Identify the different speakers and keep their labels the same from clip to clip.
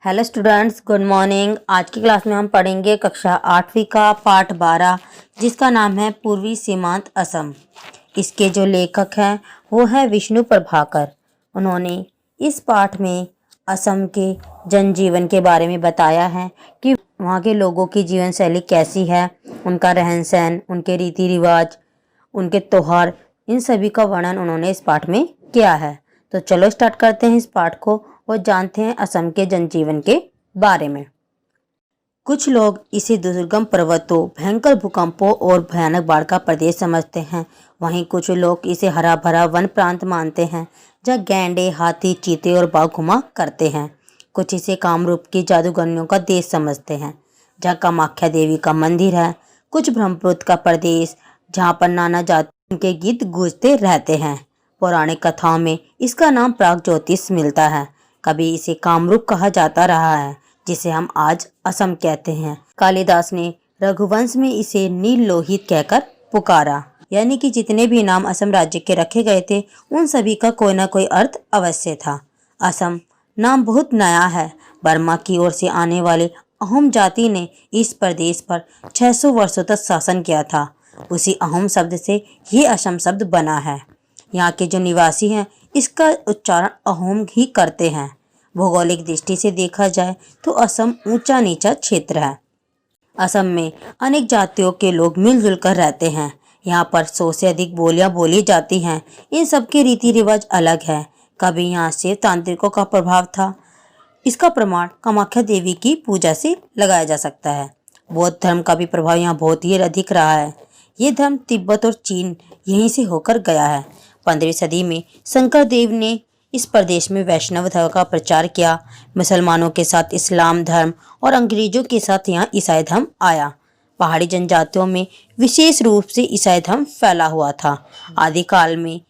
Speaker 1: Hello students, good morning. आज की class में हम पढ़ेंगे कक्षा 8वीं का पाठ 12, जिसका नाम है पूर्वी सीमांत असम। इसके जो लेखक हैं वो है विष्णु प्रभाकर। उन्होंने इस पाठ में असम के जनजीवन के बारे में बताया है कि वहाँ के लोगों की जीवन शैली कैसी है, उनका रहन सहन, उनके रीति रिवाज, उनके त्योहार, इन सभी का वर्णन उन्होंने इस पाठ में किया है। तो चलो स्टार्ट करते हैं इस पाठ को और जानते हैं असम के जनजीवन के बारे में। कुछ लोग इसे दुर्गम पर्वतों, भयंकर भूकंपों और भयानक बाढ़ का प्रदेश समझते हैं। वहीं कुछ लोग इसे हरा भरा वन प्रांत मानते हैं, जहाँ गैंडे, हाथी, चीते और बाघ घुमा करते हैं। कुछ इसे कामरूप की जादूगरनियों का देश समझते हैं, जहाँ कामाख्या देवी का मंदिर है। कुछ ब्रह्मपुत्र का प्रदेश, जहाँ पर नाना जातियों के गीत गूंजते रहते हैं। पौराणिक कथाओं में इसका नाम प्राग ज्योतिष मिलता है। कभी इसे कामरूप कहा जाता रहा है, जिसे हम आज असम कहते हैं। कालिदास ने रघुवंश में इसे नील लोहित कहकर पुकारा, यानी कि जितने भी नाम असम राज्य के रखे गए थे उन सभी का कोई ना कोई अर्थ अवश्य था। असम नाम बहुत नया है। बर्मा की ओर से आने वाले अहोम जाति ने इस प्रदेश पर 600 वर्षों तक शासन किया था। उसी अहोम शब्द से ये असम शब्द बना है। यहाँ के जो निवासी हैं इसका उच्चारण अहोम ही करते हैं। भौगोलिक दृष्टि से देखा जाए तो असम ऊंचा नीचा क्षेत्र है। असम में अनेक जातियों के लोग मिलजुल कर रहते हैं। यहाँ पर 100 से अधिक बोलियां बोली जाती हैं। इन सब के रीति रिवाज अलग है। कभी यहाँ शिव तांत्रिकों का प्रभाव था। इसका प्रमाण कामाख्या देवी की पूजा से लगाया जा सकता है। बौद्ध धर्म का भी प्रभाव यहाँ बहुत ही अधिक रहा है। ये धर्म तिब्बत और चीन यहीं से होकर गया है। 15वीं सदी में शंकर देव ने इस प्रदेश में वैष्णव धर्म का प्रचार किया। मुसलमानों के साथ इस्लाम धर्म और अंग्रेजों के साथ यहाँ ईसाई धर्म आया। पहाड़ी जनजातियों में विशेष रूप से ईसाई धर्म फैला हुआ था। आदिकाल में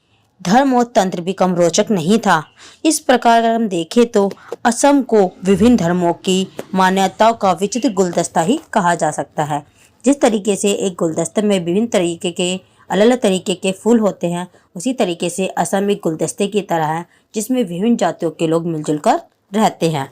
Speaker 1: धर्म और तंत्र भी कम रोचक नहीं था। इस प्रकार अगर हम देखें तो असम को विभिन्न धर्मों की मान्यताओं का विचित्र गुलदस्ता ही कहा जा सकता है। जिस तरीके से एक गुलदस्ते में विभिन्न तरीके के अलग अलग तरीके के फूल होते हैं, उसी तरीके से असम एक गुलदस्ते की तरह है, जिसमें विभिन्न जातियों के लोग मिलजुल कर रहते हैं।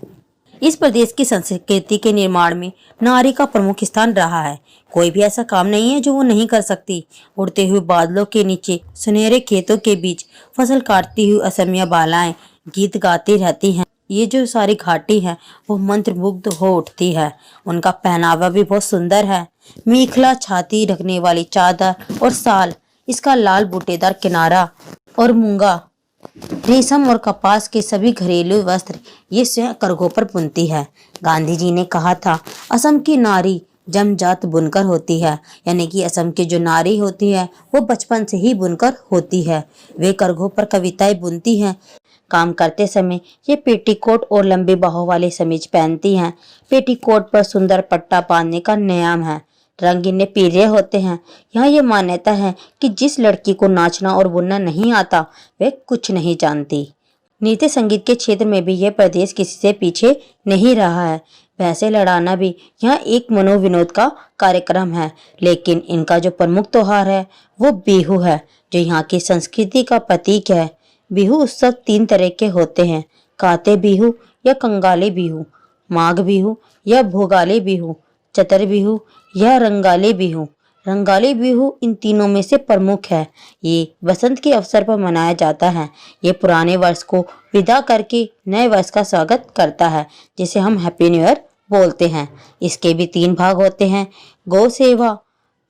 Speaker 1: इस प्रदेश की संस्कृति के निर्माण में नारी का प्रमुख स्थान रहा है। कोई भी ऐसा काम नहीं है जो वो नहीं कर सकती। उड़ते हुए बादलों के नीचे, सुनहरे खेतों के बीच फसल काटती हुई असमिया बालाएं गीत गाती रहती हैं। ये जो सारी घाटी है वो मंत्रमुग्ध हो उठती है। उनका पहनावा भी बहुत सुंदर है। मेखला, छाती ढकने वाली चादर और साल, इसका लाल बूटेदार किनारा और मूंगा, रेशम और कपास के सभी घरेलू वस्त्र ये स्वयं करघों पर बुनती है। गांधी जी ने कहा था, असम की नारी जन्मजात बुनकर होती है, यानी कि असम की जो नारी होती है वो बचपन से ही बुनकर होती है। वे करघों पर कविताएं बुनती हैं। काम करते समय ये पेटीकोट और लंबी बाहों वाली समीज पहनती हैं। पेटीकोट पर सुंदर पट्टा बांधने का नियम है। रंगीन पीले होते हैं। यहाँ ये मान्यता है कि जिस लड़की को नाचना और बुनना नहीं आता वह कुछ नहीं जानती। नृत्य संगीत के क्षेत्र में भी यह प्रदेश किसी से पीछे नहीं रहा है। भैंसे लड़ाना भी यहाँ एक मनोविनोद का कार्यक्रम है। लेकिन इनका जो प्रमुख त्योहार है वो बिहू है, जो यहाँ की संस्कृति का प्रतीक है। बिहू उत्सव 3 तरह के होते हैं, काते बिहू या कंगाली बिहू, माघ बिहू या भोगाली बिहू, चतर बिहू या रंगाली बिहू। रंगाली बिहू इन तीनों में से प्रमुख है। ये बसंत के अवसर पर मनाया जाता है। ये पुराने वर्ष को विदा करके नए वर्ष का स्वागत करता है, जिसे हम हैप्पी न्यू ईयर बोलते हैं। इसके भी 3 भाग होते हैं, गौ सेवा,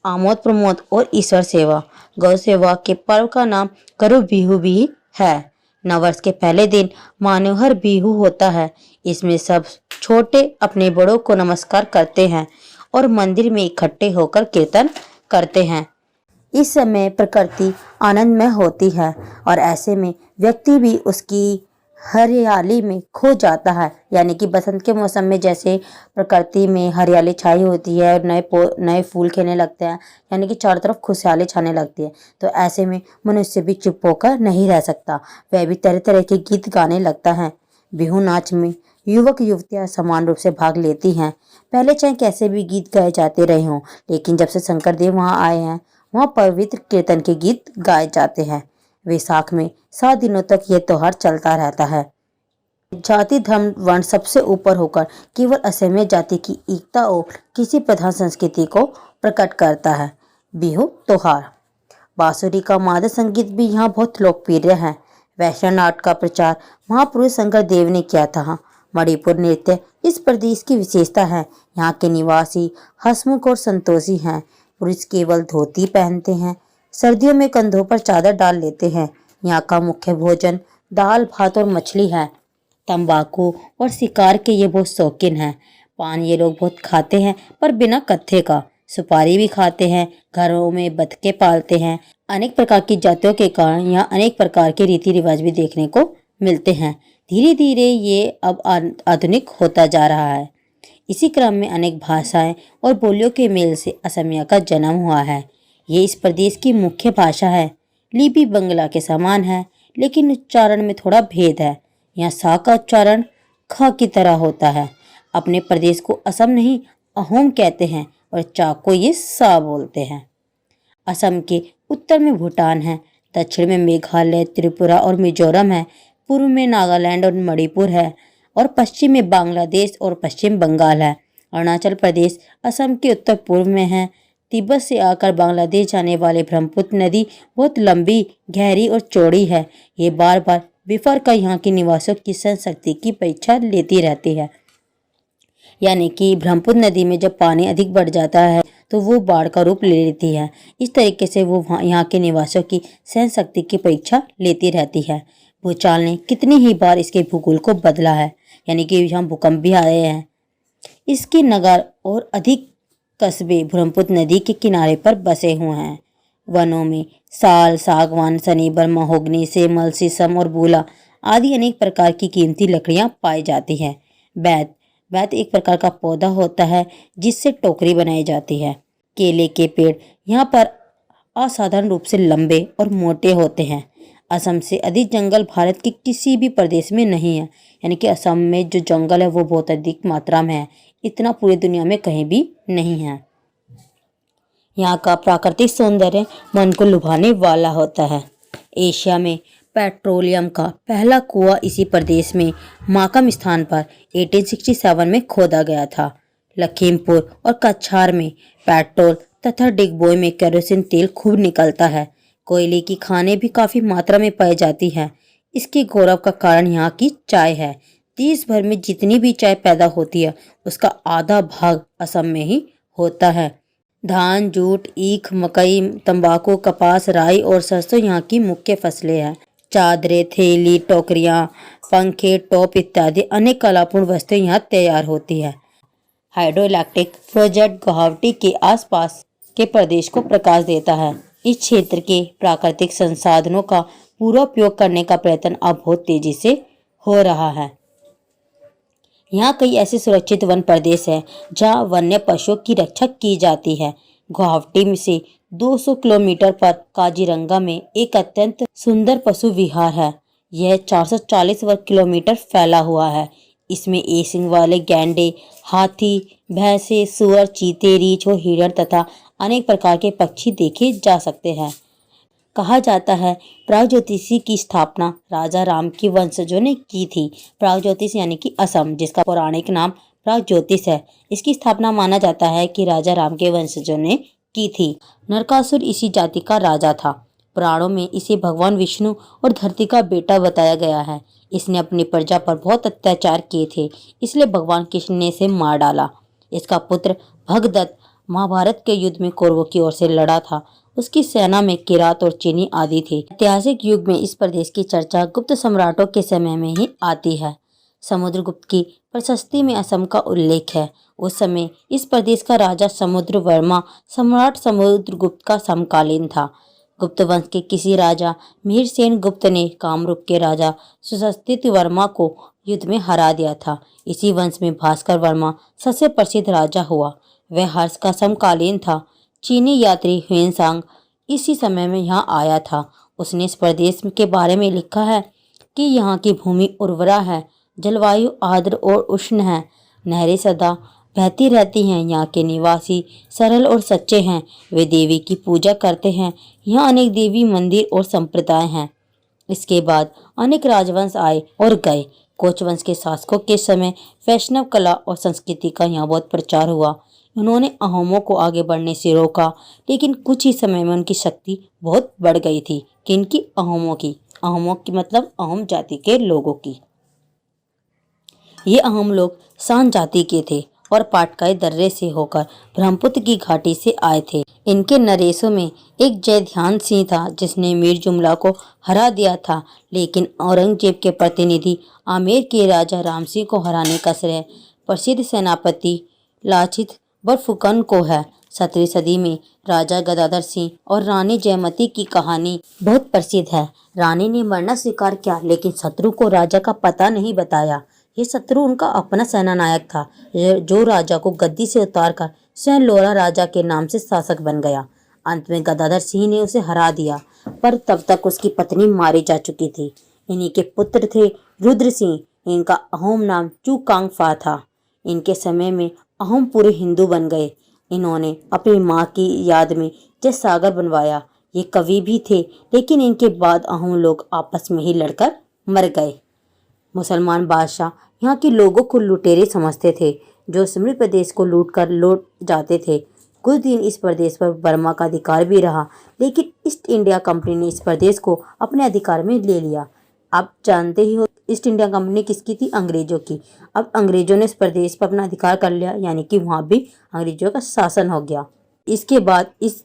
Speaker 1: आमोद प्रमोद और ईश्वर सेवा। गौ सेवा के पर्व का नाम करू बिहू भी है। नववर्ष के पहले दिन मानोहर बिहू होता है। इसमें सब छोटे अपने बड़ों को नमस्कार करते हैं और मंदिर में इकट्ठे होकर कीर्तन करते हैं। इस समय प्रकृति आनंदमय होती है और ऐसे में व्यक्ति भी उसकी हरियाली में खो जाता है। यानी कि बसंत के मौसम में जैसे प्रकृति में हरियाली छाई होती है और नए फूल खिलने लगते हैं, यानी कि चारों तरफ खुशहाली छाने लगती है, तो ऐसे में मनुष्य भी चुप होकर नहीं रह सकता। वह भी तरह तरह के गीत गाने लगता है। बिहू नाच में युवक युवतियां समान रूप से भाग लेती हैं। पहले चाहे कैसे भी गीत गाए जाते रहे हों, लेकिन जब से शंकर देव वहाँ आए हैं वहाँ पवित्र कीर्तन के गीत गाए जाते हैं। वैशाख में 7 दिनों तक यह त्योहार चलता रहता है। जाति धर्म वर्ण सबसे ऊपर होकर केवल असमिया जाति की एकता और किसी प्रधान संस्कृति को प्रकट करता है। बिहू त्योहार। बांसुरी का मादक संगीत भी यहाँ बहुत लोकप्रिय है। वैष्णव नाट का प्रचार महापुरुष शंकर देव ने किया था। मणिपुर नृत्य इस प्रदेश की विशेषता है। यहाँ के निवासी हंसमुख और संतोषी हैं। पुरुष केवल धोती पहनते हैं। सर्दियों में कंधों पर चादर डाल लेते हैं। यहाँ का मुख्य भोजन दाल भात और मछली है। तंबाकू और शिकार के ये बहुत शौकीन हैं। पान ये लोग बहुत खाते हैं पर बिना कत्थे का। सुपारी भी खाते हैं। घरों में बतखे पालते हैं। अनेक प्रकार की जातियों के कारण यहाँ अनेक प्रकार के रीति रिवाज भी देखने को मिलते हैं। धीरे धीरे ये अब आधुनिक होता जा रहा है। इसी क्रम में अनेक भाषाएं और बोलियों के मेल से असमिया का जन्म हुआ है। ये इस प्रदेश की मुख्य भाषा है। लिपि बंगला के समान है लेकिन उच्चारण में थोड़ा भेद है। यहाँ सा का उच्चारण ख की तरह होता है। अपने प्रदेश को असम नहीं अहोम कहते हैं और चा को ये सा बोलते हैं। असम के उत्तर में भूटान है। दक्षिण में मेघालय त्रिपुरा और मिजोरम है। पूर्व में नागालैंड और मणिपुर है और पश्चिम में बांग्लादेश और पश्चिम बंगाल है। अरुणाचल प्रदेश असम के उत्तर पूर्व में है। तिब्बत से आकर बांग्लादेश जाने वाले ब्रह्मपुत्र नदी बहुत लंबी गहरी और चौड़ी है। ये बार बार बिफर कर यहाँ के निवासियों की सहन शक्ति की परीक्षा लेती रहती है। यानी कि ब्रह्मपुत्र नदी में जब पानी अधिक बढ़ जाता है तो वो बाढ़ का रूप ले लेती है। इस तरीके से वो यहाँ के निवासियों की सहन शक्ति की परीक्षा लेती रहती है। भूचाल ने कितनी ही बार इसके भूगोल को बदला है। यानी कि यहाँ भूकंप भी आए हैं। इसके नगर और अधिक कस्बे ब्रह्मपुत्र नदी के किनारे पर बसे हुए हैं। वनों में साल सागवान सनीबर महोगनी सेमल शीशम और बूला आदि अनेक प्रकार की कीमती लकड़ियां पाई जाती हैं। बैत एक प्रकार का पौधा होता है जिससे टोकरी बनाई जाती है। केले के पेड़ यहाँ पर असाधारण रूप से लंबे और मोटे होते हैं। असम से अधिक जंगल भारत के किसी भी प्रदेश में नहीं है। यानी कि असम में जो जंगल है वो बहुत अधिक मात्रा में है। इतना पूरी दुनिया में कहीं भी नहीं है। यहाँ का प्राकृतिक सौंदर्य मन को लुभाने वाला होता है। एशिया में पेट्रोलियम का पहला कुआं इसी प्रदेश में माकम स्थान पर 1867 में खोदा गया था। लखीमपुर और कछार में पेट्रोल तथा डिगबोई में केरोसिन तेल खूब निकलता है। कोयले की खानें भी काफ़ी मात्रा में पाई जाती हैं। इसके गौरव का कारण यहाँ की चाय है। देश भर में जितनी भी चाय पैदा होती है उसका आधा भाग असम में ही होता है। धान जूट ईख मकई तंबाकू कपास राई और सरसों यहाँ की मुख्य फसलें हैं। चादरें थैली टोकरियाँ पंखे टोप इत्यादि अनेक कलापूर्ण वस्तुएं यहाँ तैयार होती है। हाइड्रो इलेक्ट्रिक प्रोजेक्ट गुवाहाटी के आसपास के प्रदेश को प्रकाश देता है। इस क्षेत्र के प्राकृतिक संसाधनों का पूरा उपयोग करने का प्रयत्न अब बहुत तेजी से हो रहा है। यहाँ कई ऐसे सुरक्षित वन प्रदेश हैं जहाँ वन्य पशुओं की रक्षा की जाती है। गुवाहाटी में से 200 किलोमीटर पर काजीरंगा में एक अत्यंत सुंदर पशु विहार है। यह 440 वर्ग किलोमीटर फैला हुआ है। इसमें एक सींग वाले गैंडे हाथी भैंसे सुअर चीते रीछ और हिरण तथा अनेक प्रकार के पक्षी देखे जा सकते हैं। कहा जाता है प्रागज्योतिषी की स्थापना राजा राम के वंशजों ने की थी। प्रागज्योतिष यानी कि असम जिसका पौराणिक नाम प्रागज्योतिष है। इसकी स्थापना माना जाता है कि राजा राम के वंशजों ने की थी। नरकासुर इसी जाति का राजा था। पुराणों में इसे भगवान विष्णु और धरती का बेटा बताया गया है। इसने अपनी प्रजा पर बहुत अत्याचार किए थे इसलिए भगवान कृष्ण ने इसे मार डाला। इसका पुत्र भगदत्त महाभारत के युद्ध में कौरवों की ओर से लड़ा था। उसकी सेना में किरात और चीनी आदि थे। ऐतिहासिक युग में इस प्रदेश की चर्चा गुप्त सम्राटों के समय में ही आती है। समुद्रगुप्त की प्रशस्ति में असम का उल्लेख है। उस समय इस प्रदेश का राजा समुद्रवर्मा सम्राट समुद्रगुप्त का समकालीन था। गुप्त वंश के किसी राजा मिहिरसेन गुप्त ने कामरूप के राजा सुसस्तित वर्मा को युद्ध में हरा दिया था। इसी वंश में भास्कर वर्मा सबसे प्रसिद्ध राजा हुआ। वह हर्ष का समकालीन था। चीनी यात्री ह्वेनसांग इसी समय में यहाँ आया था। उसने इस प्रदेश के बारे में लिखा है कि यहाँ की भूमि उर्वरा है, जलवायु आर्द्र और उष्ण है, नहरें सदा बहती रहती हैं, यहाँ के निवासी सरल और सच्चे हैं, वे देवी की पूजा करते हैं। यहाँ अनेक देवी मंदिर और संप्रदाय हैं। इसके बाद अनेक राजवंश आए और गए कोच वंश के शासकों के समय वैष्णव कला और संस्कृति का यहाँ बहुत प्रचार हुआ। उन्होंने अहोमों को आगे बढ़ने से रोका, लेकिन कुछ ही समय में उनकी शक्ति बहुत बढ़ गई थी। किनकी? अहोमों की मतलब अहोम जाति के लोगों की। ये अहोम लोग शान जाति के थे और पाटकाई दर्रे से होकर ब्रह्मपुत्र की घाटी से आए थे। इनके नरेशों में एक जयध्यान सिंह था जिसने मीर जुमला को हरा दिया था, लेकिन औरंगजेब के प्रतिनिधि आमेर के राजा राम सिंह को हराने का श्रेय प्रसिद्ध सेनापति लाचित बरफुकन को है। 17वीं सदी में राजा गदाधर सिंह और रानी जयमती की कहानी बहुत प्रसिद्ध है। रानी ने मरना स्वीकार किया, लेकिन शत्रु को राजा का पता नहीं बताया। ये शत्रु उनका अपना सेनानायक था, जो राजा को गद्दी से उतारकर स्वयं लोरा राजा के नाम से शासक बन गया। अंत में गदाधर सिंह ने उसे हरा दिया, पर तब तक उसकी पत्नी मारी जा चुकी थी। इन्हीं के पुत्र थे रुद्र सिंह। इनका अहोम नाम चुकांगफा था। इनके समय में अहोम पूरे हिंदू बन गए। इन्होंने अपनी माँ की याद में जय सागर बनवाया। ये कवि भी थे, लेकिन इनके बाद अहोम लोग आपस में ही लड़कर मर गए। मुसलमान बादशाह यहाँ के लोगों को लुटेरे समझते थे, जो समृद्ध प्रदेश को लूट जाते थे। कुछ दिन इस प्रदेश पर बर्मा का अधिकार भी रहा, लेकिन ईस्ट इंडिया कंपनी ने इस प्रदेश को अपने अधिकार में ले लिया। आप जानते ही हो ईस्ट इंडिया कंपनी किसकी थी? अंग्रेजों की। अब अंग्रेजों ने इस प्रदेश पर अपना अधिकार कर लिया, यानी कि वहाँ भी अंग्रेजों का शासन हो गया। इसके बाद इस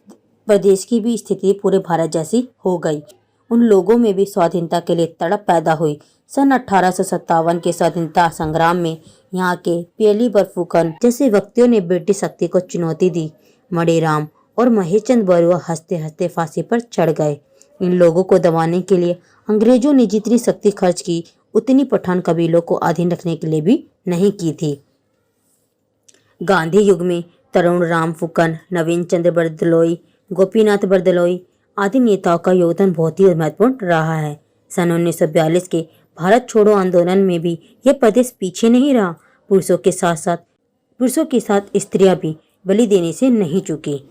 Speaker 1: प्रदेश की भी स्थिति पूरे भारत जैसी हो गई। उन लोगों में भी स्वाधीनता के लिए तड़प पैदा हुई। सन 1857 के स्वतंत्रता संग्राम में यहाँ के पेली बरफुकन जैसे व्यक्तियों ने ब्रिटिश शक्ति को चुनौती दी। मणिराम और महेशचंद बरुआ हंसते हंसते फांसी पर चढ़ गए। इन लोगों को दबाने के लिए अंग्रेजों ने जितनी शक्ति खर्च की, उतनी पठान कबीलों को अधीन रखने के लिए भी नहीं की थी। गांधी युग में तरुण राम फुकन, नवीन चंद्र बरदलोई, गोपीनाथ बरदलोई आदि नेताओं का योगदान बहुत ही महत्वपूर्ण रहा है। सन 1942 के भारत छोड़ो आंदोलन में भी यह प्रदेश पीछे नहीं रहा। पुरुषों के साथ स्त्रियां भी बलि देने से नहीं चूकी।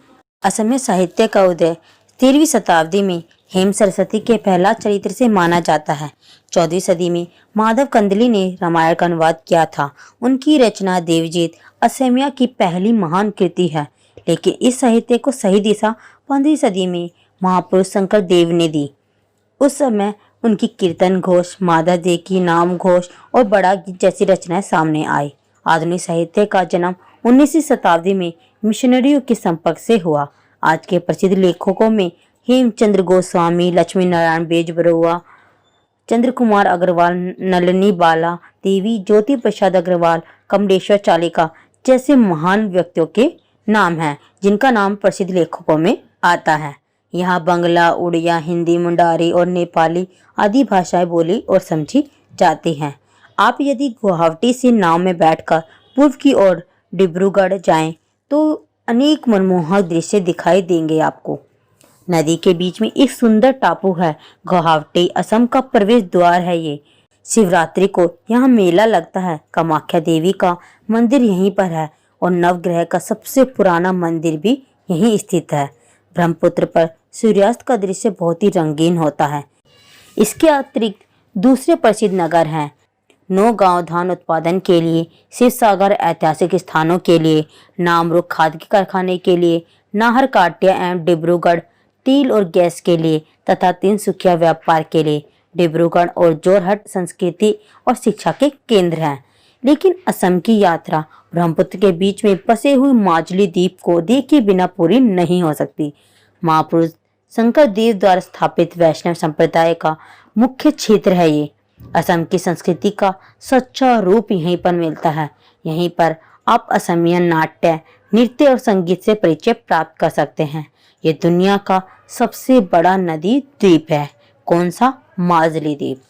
Speaker 1: असमिया साहित्य का उदय 13वीं शताब्दी में हेम सरस्वती के पहला चरित्र से माना जाता है। 14वीं सदी में माधव कंदली ने रामायण का अनुवाद किया था। उनकी रचना देवजीत असमिया की पहली महान कृति है, लेकिन इस साहित्य को सही दिशा 15वीं सदी में महापुरुष शंकर देव ने दी। उस समय उनकी कीर्तन घोष, माधव देव की नाम घोष और बड़ा गीत जैसी रचनाएं सामने आई। आधुनिक साहित्य का जन्म 19वीं शताब्दी में मिशनरियों के संपर्क से हुआ। आज के प्रसिद्ध लेखकों में हेमचंद्र गोस्वामी, लक्ष्मी नारायण बेजबरुआ, चंद्र कुमार अग्रवाल, नलिनी बाला देवी, ज्योति प्रसाद अग्रवाल, कमलेश्वर चालिका जैसे महान व्यक्तियों के नाम हैं, जिनका नाम प्रसिद्ध लेखकों में आता है। यहाँ बंगला, उड़िया, हिंदी, मुंडारी और नेपाली आदि भाषाएं बोली और समझी जाती हैं। आप यदि गुवाहाटी से नाव में बैठकर पूर्व की ओर डिब्रूगढ़ जाएं, तो अनेक मनमोहक दृश्य दिखाई देंगे आपको। नदी के बीच में एक सुंदर टापू है। गुवाहाटी असम का प्रवेश द्वार है ये। शिवरात्रि को यहाँ मेला लगता है। कामाख्या देवी का मंदिर यहीं पर है और नवग्रह का सबसे पुराना मंदिर भी यहीं स्थित है। ब्रह्मपुत्र पर सूर्यास्त का दृश्य बहुत ही रंगीन होता है। इसके अतिरिक्त दूसरे प्रसिद्ध नगर हैं नौगांव धान उत्पादन के लिए, शिवसागर ऐतिहासिक स्थानों के लिए, नामरुख खाद के कारखाने के लिए, नाहरकाटिया एवं डिब्रूगढ़ तेल और गैस के लिए तथा तिनसुकिया व्यापार के लिए। डिब्रूगढ़ और जोरहट संस्कृति और शिक्षा के केंद्र हैं। लेकिन असम की यात्रा ब्रह्मपुत्र के बीच में बसे हुए माजुली द्वीप को देखे बिना पूरी नहीं हो सकती। महापुरुष शंकर देव द्वारा स्थापित वैष्णव संप्रदाय का मुख्य क्षेत्र है ये। असम की संस्कृति का सच्चा रूप यहीं पर मिलता है। यहीं पर आप असमिया नाट्य, नृत्य और संगीत से परिचय प्राप्त कर सकते हैं। ये दुनिया का सबसे बड़ा नदी द्वीप है। कौन सा? माजुली द्वीप।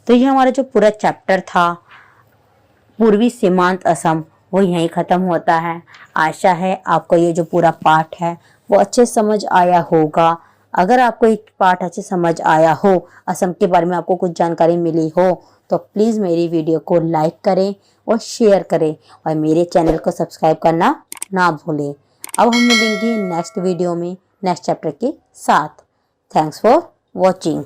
Speaker 1: तो ये हमारा जो पूरा चैप्टर था पूर्वी सीमांत असम, वो यहीं ख़त्म होता है। आशा है आपको ये जो पूरा पाठ है वो अच्छे समझ आया होगा। अगर आपको एक पाठ अच्छे समझ आया हो, असम के बारे में आपको कुछ जानकारी मिली हो, तो प्लीज़ मेरी वीडियो को लाइक करें और शेयर करें और मेरे चैनल को सब्सक्राइब करना ना भूलें। अब हम मिलेंगे नेक्स्ट वीडियो में नेक्स्ट चैप्टर के साथ। Thanks for watching.